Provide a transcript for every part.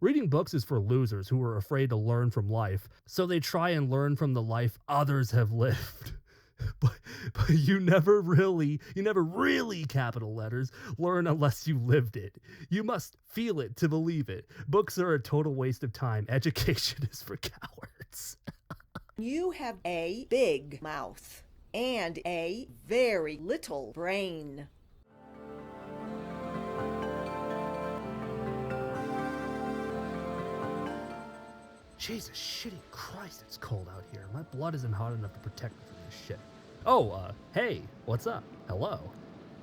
Reading books is for losers who are afraid to learn from life, so they try and learn from the life others have lived. But, but you never really, capital letters, learn unless you lived it. You must feel it to believe it. Books are a total waste of time. Education is for cowards. You have a big mouth and a very little brain. Jesus shitty Christ, it's cold out here. My blood isn't hot enough to protect me from this shit. Oh, hey, what's up? Hello.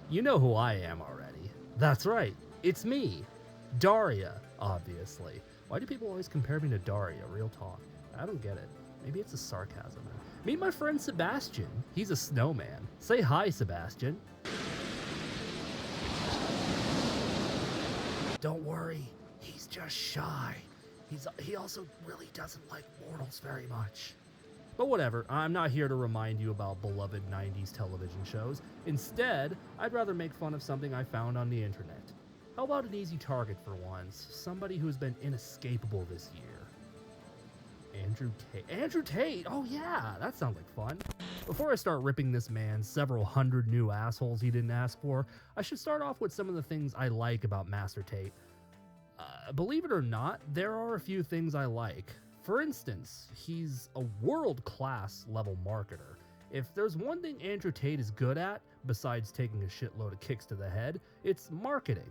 You know who I am already. That's right, it's me. Daria, obviously. Why do people always compare me to Daria? Real talk. I don't get it. Maybe it's a sarcasm. Meet my friend Sebastian. He's a snowman. Say hi, Sebastian. Don't worry, he's just shy. He also really doesn't like mortals very much. But whatever, I'm not here to remind you about beloved 90s television shows. Instead, I'd rather make fun of something I found on the internet. How about an easy target for once? Somebody who's been inescapable this year. Andrew Tate. Andrew Tate! Oh yeah, that sounds like fun. Before I start ripping this man several hundred new assholes he didn't ask for, I should start off with some of the things I like about Master Tate. Believe it or not, there are a few things I like. For instance, he's a world-class level marketer. If there's one thing Andrew Tate is good at, besides taking a shitload of kicks to the head, it's marketing.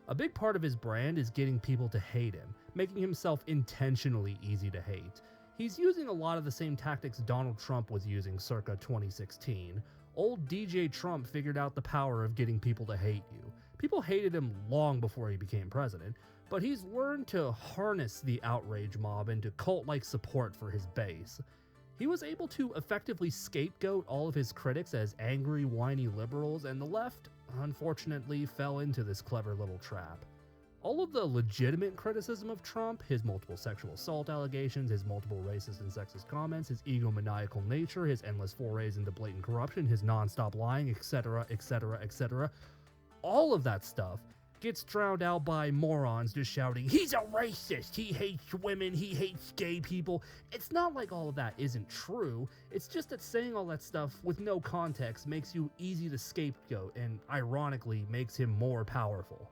A big part of his brand is getting people to hate him, making himself intentionally easy to hate. He's using a lot of the same tactics Donald Trump was using circa 2016. Old DJ Trump figured out the power of getting people to hate you. People hated him long before he became president, but he's learned to harness the outrage mob into cult-like support for his base. He was able to effectively scapegoat all of his critics as angry, whiny liberals, and the left, unfortunately, fell into this clever little trap. All of the legitimate criticism of Trump, his multiple sexual assault allegations, his multiple racist and sexist comments, his egomaniacal nature, his endless forays into blatant corruption, his non-stop lying, etc., etc., etc., all of that stuff gets drowned out by morons just shouting, "He's a racist, he hates women, he hates gay people." It's not like all of that isn't true, it's just that saying all that stuff with no context makes you easy to scapegoat and ironically makes him more powerful.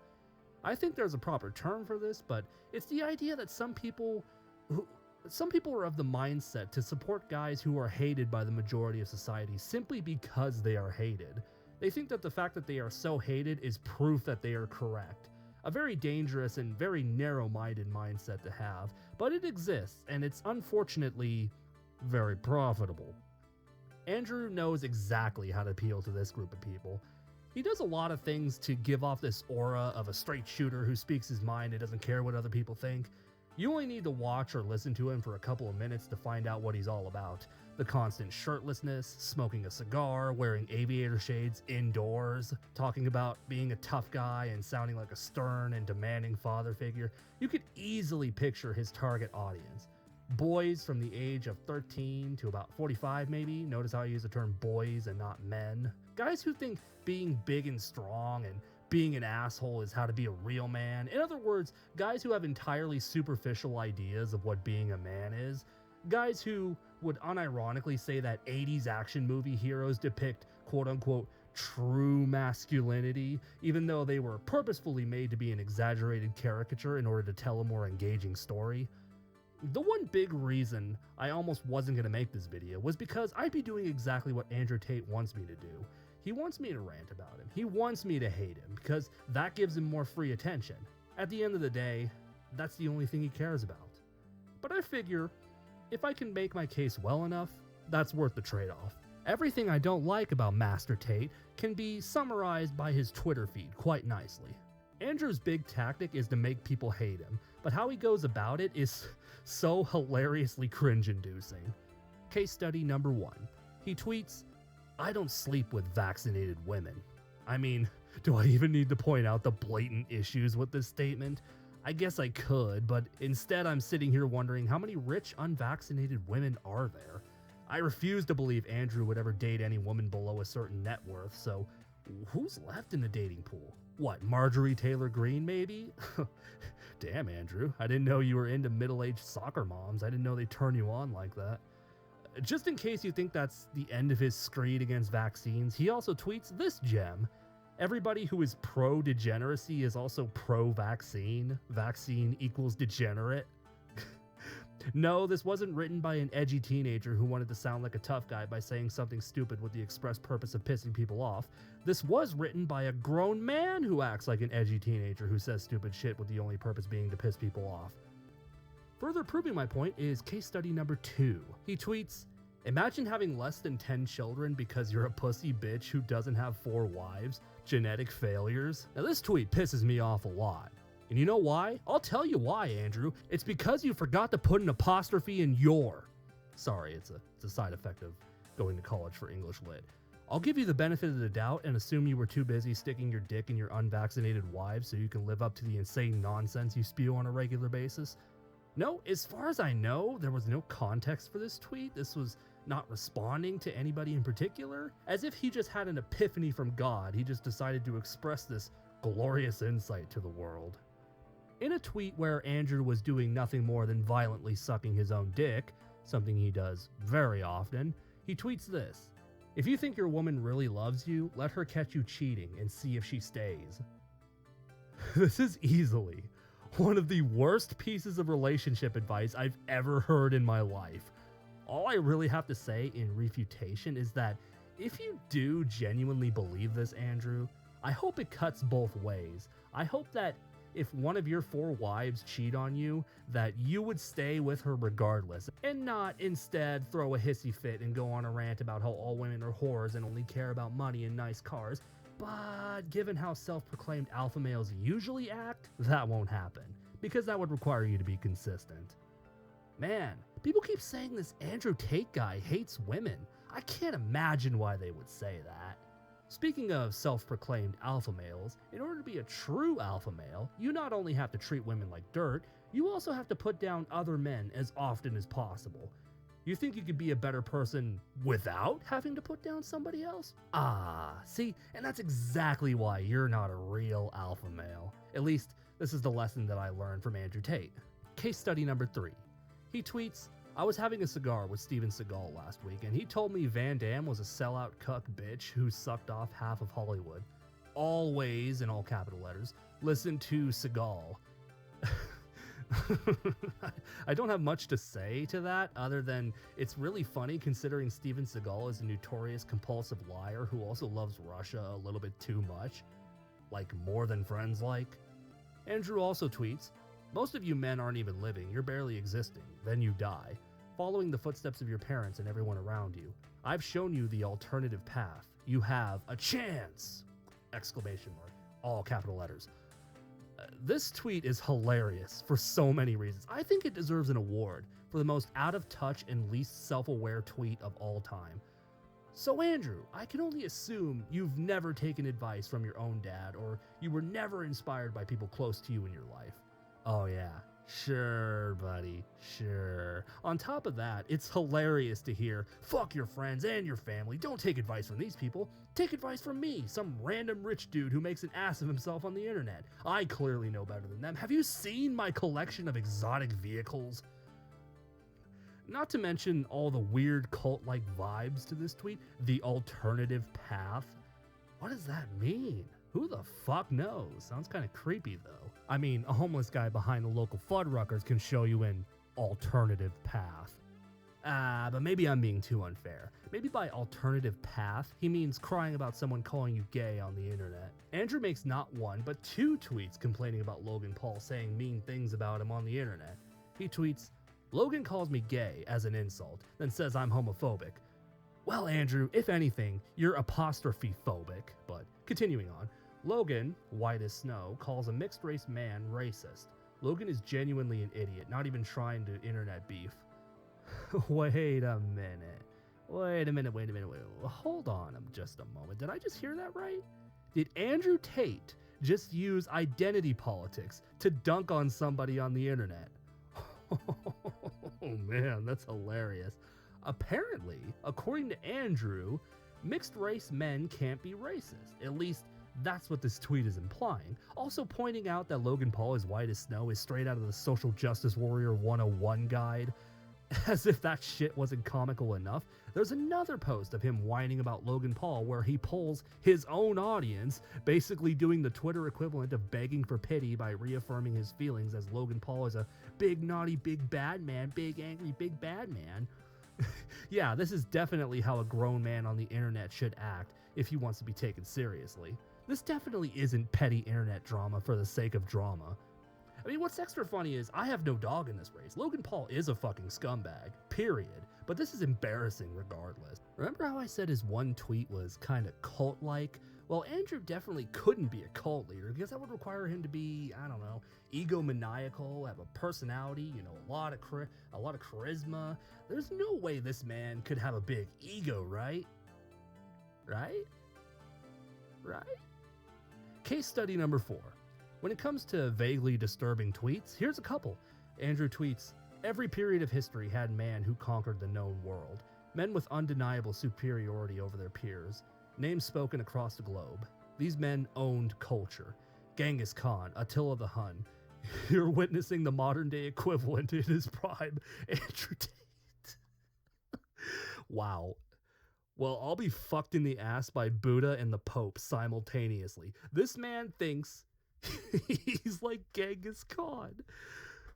I think there's a proper term for this, but it's the idea that some people are of the mindset to support guys who are hated by the majority of society simply because they are hated. They think that the fact that they are so hated is proof that they are correct. A very dangerous and very narrow-minded mindset to have, but it exists, and it's unfortunately very profitable. Andrew knows exactly how to appeal to this group of people. He does a lot of things to give off this aura of a straight shooter who speaks his mind and doesn't care what other people think. You only need to watch or listen to him for a couple of minutes to find out what he's all about. The constant shirtlessness, smoking a cigar, wearing aviator shades indoors, talking about being a tough guy and sounding like a stern and demanding father figure. You could easily picture his target audience. Boys from the age of 13 to about 45 maybe. Notice how I use the term boys and not men. Guys who think being big and strong and being an asshole is how to be a real man. In other words, guys who have entirely superficial ideas of what being a man is. Guys who would unironically say that 80s action movie heroes depict quote-unquote true masculinity, even though they were purposefully made to be an exaggerated caricature in order to tell a more engaging story. The one big reason I almost wasn't going to make this video was because I'd be doing exactly what Andrew Tate wants me to do. He wants me to rant about him. He wants me to hate him because that gives him more free attention. At the end of the day, that's the only thing he cares about. But I figure, if I can make my case well enough, that's worth the trade-off. Everything I don't like about Master Tate can be summarized by his Twitter feed quite nicely. Andrew's big tactic is to make people hate him, but how he goes about it is so hilariously cringe-inducing. Case study number 1. He tweets, "I don't sleep with vaccinated women." I mean, do I even need to point out the blatant issues with this statement? I guess I could, but instead I'm sitting here wondering how many rich, unvaccinated women are there? I refuse to believe Andrew would ever date any woman below a certain net worth, so who's left in the dating pool? What, Marjorie Taylor Greene maybe? Damn, Andrew. I didn't know you were into middle-aged soccer moms. I didn't know they turn you on like that. Just in case you think that's the end of his screed against vaccines, he also tweets this gem. Everybody who is pro-degeneracy is also pro-vaccine. Vaccine equals degenerate. No, this wasn't written by an edgy teenager who wanted to sound like a tough guy by saying something stupid with the express purpose of pissing people off. This was written by a grown man who acts like an edgy teenager who says stupid shit with the only purpose being to piss people off. Further proving my point is case study number 2. He tweets, "Imagine having less than 10 children because you're a pussy bitch who doesn't have 4 wives. Genetic failures." Now this tweet pisses me off a lot. And you know why? I'll tell you why, Andrew. It's because you forgot to put an apostrophe in your. Sorry, it's a side effect of going to college for English lit. I'll give you the benefit of the doubt and assume you were too busy sticking your dick in your unvaccinated wives so you can live up to the insane nonsense you spew on a regular basis. No, as far as I know, there was no context for this tweet. This was not responding to anybody in particular. As if he just had an epiphany from God, he just decided to express this glorious insight to the world. In a tweet where Andrew was doing nothing more than violently sucking his own dick, something he does very often, he tweets this: "If you think your woman really loves you, let her catch you cheating and see if she stays." This is easily one of the worst pieces of relationship advice I've ever heard in my life. All I really have to say in refutation is that if you do genuinely believe this, Andrew, I hope it cuts both ways. I hope that if one of your 4 wives cheat on you, that you would stay with her regardless, and not instead throw a hissy fit and go on a rant about how all women are whores and only care about money and nice cars. But given how self-proclaimed alpha males usually act, that won't happen, because that would require you to be consistent. Man, people keep saying this Andrew Tate guy hates women. I can't imagine why they would say that. Speaking of self-proclaimed alpha males, in order to be a true alpha male, you not only have to treat women like dirt, you also have to put down other men as often as possible. You think you could be a better person without having to put down somebody else? See, and that's exactly why you're not a real alpha male. At least, this is the lesson that I learned from Andrew Tate. Case study number 3. He tweets, "I was having a cigar with Steven Seagal last week, and he told me Van Damme was a sellout cuck bitch who sucked off half of Hollywood. Always, in all capital letters, listen to Seagal." I don't have much to say to that other than it's really funny considering Steven Seagal is a notorious compulsive liar who also loves Russia a little bit too much. Like more than friends like. Andrew also tweets, "Most of you men aren't even living, you're barely existing, then you die, following the footsteps of your parents and everyone around you. I've shown you the alternative path. You have a chance!" Exclamation mark. All capital letters. This tweet is hilarious for so many reasons. I think it deserves an award for the most out of touch and least self-aware tweet of all time. So Andrew, I can only assume you've never taken advice from your own dad, or you were never inspired by people close to you in your life. Oh yeah, sure buddy, sure. On top of that, it's hilarious to hear, "Fuck your friends and your family, don't take advice from these people. Take advice from me, some random rich dude who makes an ass of himself on the internet. I clearly know better than them. Have you seen my collection of exotic vehicles?" Not to mention all the weird cult-like vibes to this tweet, the alternative path. What does that mean? Who the fuck knows? Sounds kind of creepy though. I mean, a homeless guy behind the local Fuddruckers can show you an alternative path. But maybe I'm being too unfair. Maybe by alternative path, he means crying about someone calling you gay on the internet. Andrew makes not 1, but 2 tweets complaining about Logan Paul saying mean things about him on the internet. He tweets, "Logan calls me gay as an insult, then says I'm homophobic. Well, Andrew, if anything, you're apostrophe phobic." But continuing on, Logan, white as snow, calls a mixed race man racist. Logan is genuinely an idiot, not even trying to internet beef. Wait a minute. Hold on just a moment. Did I just hear that right? Did Andrew Tate just use identity politics to dunk on somebody on the internet? Oh man, that's hilarious. Apparently, according to Andrew, mixed race men can't be racist. At least That's what this tweet is implying. Also pointing out that Logan Paul is white as snow is straight out of the Social Justice Warrior 101 guide. As if that shit wasn't comical enough, there's another post of him whining about Logan Paul where he polls his own audience, basically doing the Twitter equivalent of begging for pity by reaffirming his feelings as Logan Paul is a big naughty big bad man, big angry big bad man. Yeah, this is definitely how a grown man on the internet should act if he wants to be taken seriously. This definitely isn't petty internet drama for the sake of drama. I mean, what's extra funny is I have no dog in this race. Logan Paul is a fucking scumbag, period. But this is embarrassing regardless. Remember how I said his one tweet was kind of cult-like? Well, Andrew definitely couldn't be a cult leader because that would require him to be, I don't know, egomaniacal, have a personality, you know, a lot of charisma. There's no way this man could have a big ego, right? Right? Case study number 4. When it comes to vaguely disturbing tweets, here's a couple. Andrew tweets, "Every period of history had man who conquered the known world. Men with undeniable superiority over their peers. Names spoken across the globe. These men owned culture. Genghis Khan, Attila the Hun. You're witnessing the modern day equivalent in his prime, Andrew Tate." Wow. Well, I'll be fucked in the ass by Buddha and the Pope simultaneously. This man thinks he's like Genghis Khan.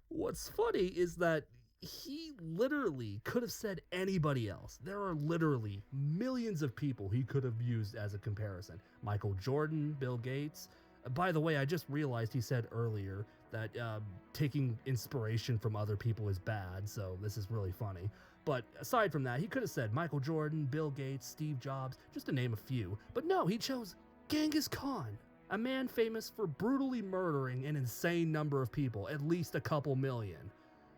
What's funny is that he literally could have said anybody else. There are literally millions of people he could have used as a comparison. Michael Jordan, Bill Gates. By the way, I just realized he said earlier that taking inspiration from other people is bad, so this is really funny. But aside from that, he could have said Michael Jordan, Bill Gates, Steve Jobs, just to name a few. But no, he chose Genghis Khan. A man famous for brutally murdering an insane number of people, at least a couple million.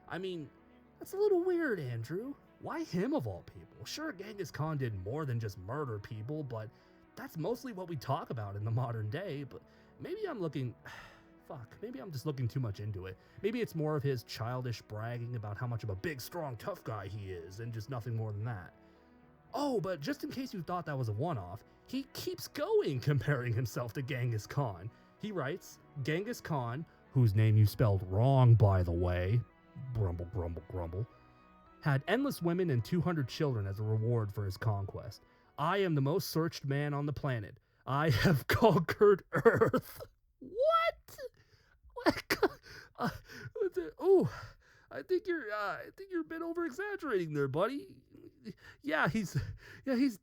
I mean, that's a little weird, Andrew. Why him of all people? Sure, Genghis Khan did more than just murder people, but that's mostly what we talk about in the modern day. But maybe I'm just looking too much into it. Maybe it's more of his childish bragging about how much of a big, strong, tough guy he is, and just nothing more than that. Oh, but just in case you thought that was a one-off, he keeps going comparing himself to Genghis Khan. He writes, "Genghis Khan, whose name you spelled wrong, by the way, grumble, grumble, grumble, had endless women and 200 children as a reward for his conquest. I am the most searched man on the planet. I have conquered Earth." What? I think you're a bit over-exaggerating there, buddy. Yeah, he's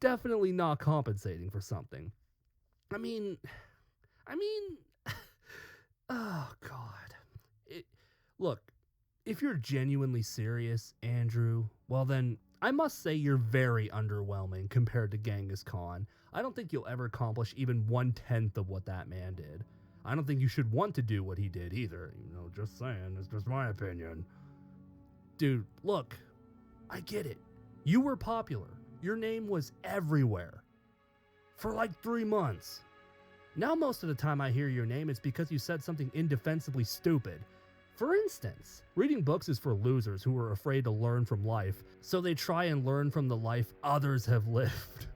definitely not compensating for something. I mean, oh God. Look, if you're genuinely serious, Andrew, well then, I must say you're very underwhelming compared to Genghis Khan. I don't think you'll ever accomplish even 1/10 of what that man did. I don't think you should want to do what he did either. You know, just saying, it's just my opinion. Dude, look, I get it. You were popular. Your name was everywhere. For like 3 months. Now most of the time I hear your name, it's because you said something indefensibly stupid. For instance, reading books is for losers who are afraid to learn from life, so they try and learn from the life others have lived.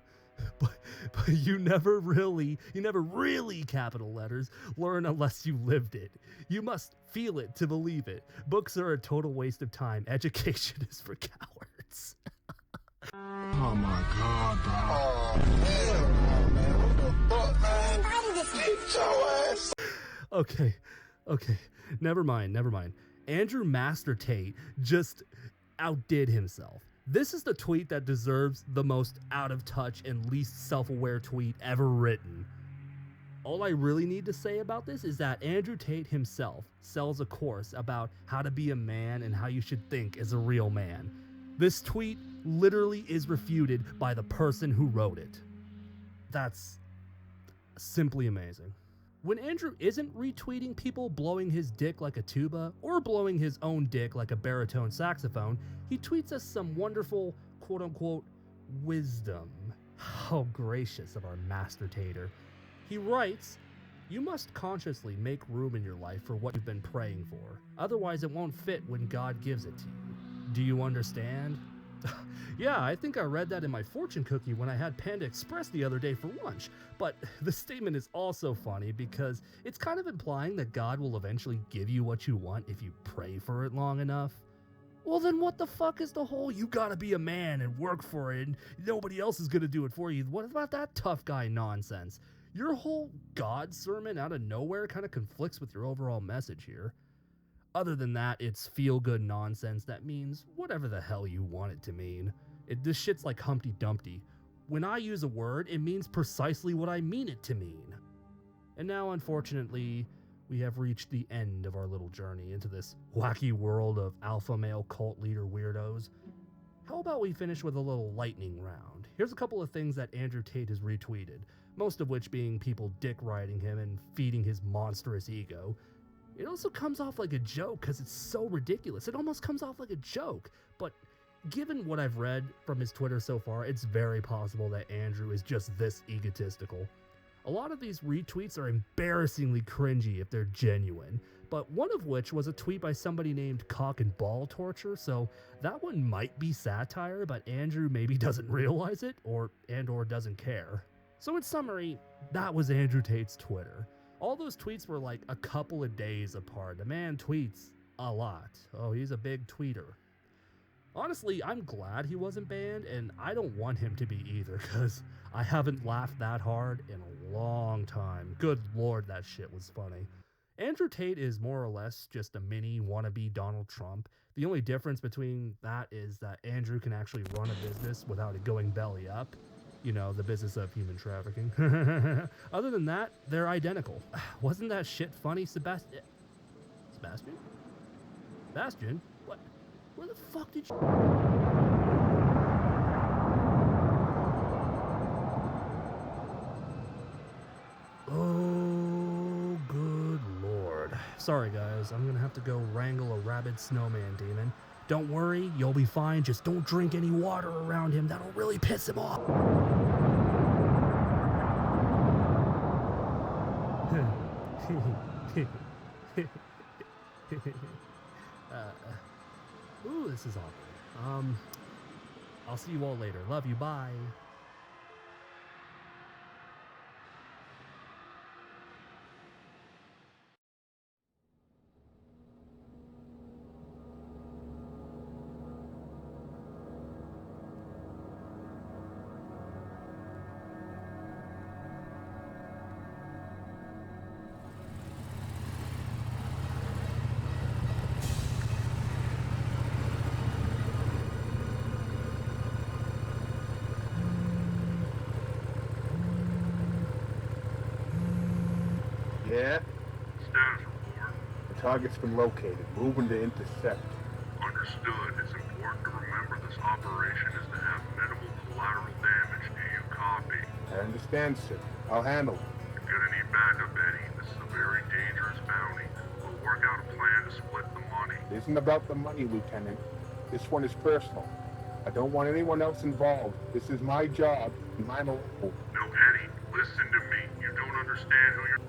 But you never really, capital letters, learn unless you lived it. You must feel it to believe it. Books are a total waste of time. Education is for cowards. Oh my God, bro. Oh, hell, man. What the fuck, man? How did this get your ass? Okay. Never mind. Andrew Master Tate just outdid himself. This is the tweet that deserves the most out of touch and least self-aware tweet ever written. All I really need to say about this is that Andrew Tate himself sells a course about how to be a man and how you should think as a real man. This tweet literally is refuted by the person who wrote it. That's simply amazing. When Andrew isn't retweeting people blowing his dick like a tuba or blowing his own dick like a baritone saxophone, he tweets us some wonderful, quote-unquote, wisdom. How gracious of our Master Tater. He writes, "You must consciously make room in your life for what you've been praying for. Otherwise it won't fit when God gives it to you. Do you understand? Yeah, I think I read that in my fortune cookie when I had Panda Express the other day for lunch. But the statement is also funny because it's kind of implying that God will eventually give you what you want if you pray for it long enough. Well, then what the fuck is the whole you gotta be a man and work for it and nobody else is gonna do it for you? What about that tough guy nonsense? Your whole God sermon out of nowhere kind of conflicts with your overall message here. Other than that, it's feel-good nonsense that means whatever the hell you want it to mean. This shit's like Humpty Dumpty. When I use a word, it means precisely what I mean it to mean. And now, unfortunately, we have reached the end of our little journey into this wacky world of alpha male cult leader weirdos. How about we finish with a little lightning round? Here's a couple of things that Andrew Tate has retweeted, most of which being people dick riding him and feeding his monstrous ego. It also comes off like a joke because it's so ridiculous. It almost comes off like a joke. But given what I've read from his Twitter so far, it's very possible that Andrew is just this egotistical. A lot of these retweets are embarrassingly cringy if they're genuine, but one of which was a tweet by somebody named Cock and Ball Torture, so that one might be satire, but Andrew maybe doesn't realize it or doesn't care. So in summary, that was Andrew Tate's Twitter. All those tweets were like a couple of days apart. The man tweets a lot. Oh, he's a big tweeter. Honestly, I'm glad he wasn't banned, and I don't want him to be either, because I haven't laughed that hard in a long time. Good lord, that shit was funny. Andrew Tate is more or less just a mini wannabe Donald Trump. The only difference between that is that Andrew can actually run a business without it going belly up. You know, the business of human trafficking. Other than that, they're identical. Wasn't that shit funny, Sebastian? Sebastian? What? Where the fuck did you... Oh, good lord. Sorry, guys. I'm gonna have to go wrangle a rabid snowman demon. Don't worry, you'll be fine. Just don't drink any water around him. That'll really piss him off. Ooh, this is awkward. I'll see you all later. Love you. Bye. Yeah? Status report. The target's been located. Moving to intercept. Understood. It's important to remember this operation is to have minimal collateral damage. Do you copy? I understand, sir. I'll handle it. You're gonna need backup, Eddie. This is a very dangerous bounty. We'll work out a plan to split the money. It isn't about the money, Lieutenant. This one is personal. I don't want anyone else involved. This is my job, and mine alone. No, Eddie, listen to me. You don't understand who you're...